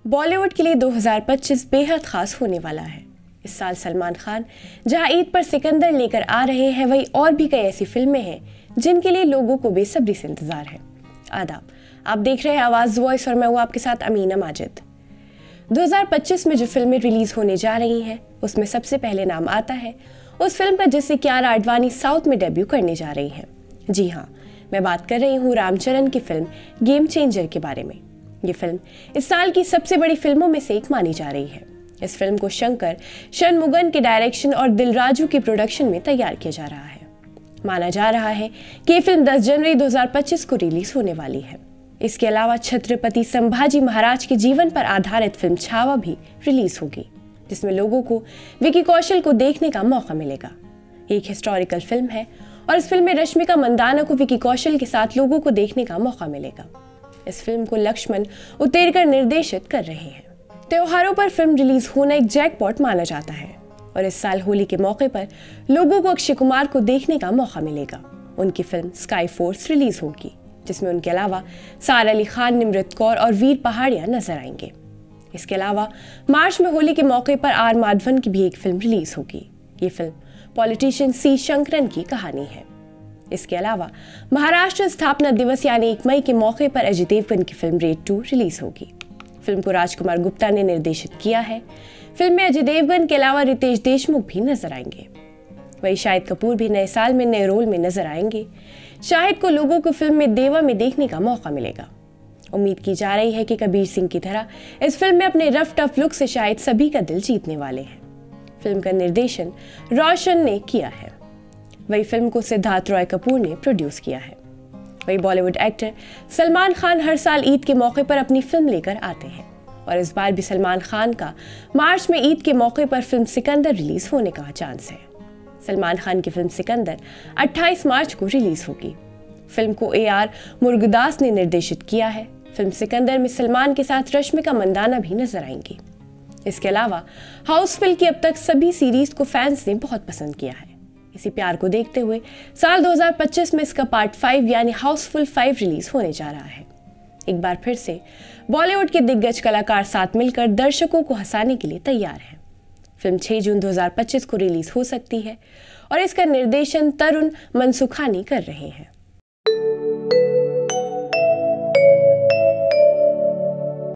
बॉलीवुड के लिए 2025 बेहद खास होने वाला है। इस साल सलमान खान जहां ईद पर सिकंदर लेकर आ रहे हैं, वहीं और भी कई ऐसी फिल्में हैं जिनके लिए लोगों को बेसब्री से इंतजार है। आदाब, आप देख रहे हैं आवाज वॉइस और मैं हूं आपके साथ अमीना माजिद। 2025 में जो फिल्में रिलीज होने जा रही हैं उसमें सबसे पहले नाम आता है उस फिल्म का जिससे कियारा आडवाणी साउथ में डेब्यू करने जा रही हैं। जी हाँ, मैं बात कर रही हूँ रामचरण की फिल्म गेम चेंजर के बारे में। ये फिल्म इस साल की सबसे बड़ी फिल्मों में से एक मानी जा रही है। इस फिल्म को शंकर षणमुगम के डायरेक्शन और दिलराजू की प्रोडक्शन में तैयार किया जा रहा है। माना जा रहा है कि ये फिल्म 10 जनवरी 2025 को रिलीज होने वाली है। इसके अलावा छत्रपति संभाजी महाराज के जीवन पर आधारित फिल्म छावा भी रिलीज होगी, जिसमें लोगों को विकी कौशल को देखने का मौका मिलेगा। एक हिस्टोरिकल फिल्म है और इस फिल्म में रश्मिका मंदाना को विकी कौशल के साथ लोगों को देखने का मौका मिलेगा। इस फिल्म को लक्ष्मण उतेरकर निर्देशित कर रहे हैं। त्योहारों पर फिल्म रिलीज होना एक जैकपॉट माना जाता है और इस साल होली के मौके पर लोगों को अक्षय कुमार को देखने का मौका मिलेगा। उनकी फिल्म स्काई फोर्स रिलीज होगी, जिसमें उनके अलावा सारा अली खान, निमृत कौर और वीर पहाड़िया नजर आएंगे। इसके अलावा मार्च में होली के मौके पर आर माधवन की भी एक फिल्म रिलीज होगी। ये फिल्म पॉलिटिशियन सी शंकरन की कहानी है। इसके अलावा महाराष्ट्र स्थापना दिवस यानी 1 मई के मौके पर अजय देवगन की फिल्म रेड 2 रिलीज होगी। फिल्म को राजकुमार गुप्ता ने निर्देशित किया है। फिल्म में अजय देवगन के अलावा रितेश देशमुख भी नजर आएंगे। वहीं शाहिद कपूर भी नए साल में नए रोल में नजर आएंगे। शाहिद को लोगों को फिल्म में देवा में देखने का मौका मिलेगा। उम्मीद की जा रही है कि कबीर सिंह की तरह इस फिल्म में अपने रफ टफ लुक से शाहिद सभी का दिल जीतने वाले हैं। फिल्म का निर्देशन रोशन ने किया है। वही फिल्म को सिद्धार्थ रॉय कपूर ने प्रोड्यूस किया है। वही बॉलीवुड एक्टर सलमान खान हर साल ईद के मौके पर अपनी फिल्म लेकर आते हैं और इस बार भी सलमान खान का मार्च में ईद के मौके पर फिल्म सिकंदर रिलीज होने का चांस है। सलमान खान की फिल्म सिकंदर 28 मार्च को रिलीज होगी। फिल्म को AR मुरुगदास ने निर्देशित किया है। फिल्म सिकंदर में सलमान के साथ रश्मिका मंदाना भी नजर आएंगी। इसके अलावा हाउसफुल की अब तक सभी सीरीज को फैंस ने बहुत पसंद किया है। इसी प्यार को देखते हुए साल 2025 में इसका पार्ट 5 यानी हाउसफुल 5 रिलीज होने जा रहा है। एक बार फिर से बॉलीवुड के दिग्गज कलाकार साथ मिलकर दर्शकों को हंसाने के लिए तैयार हैं। फिल्म 6 जून 2025 को रिलीज हो सकती है और इसका निर्देशन तरुण मनसुखानी कर रहे हैं।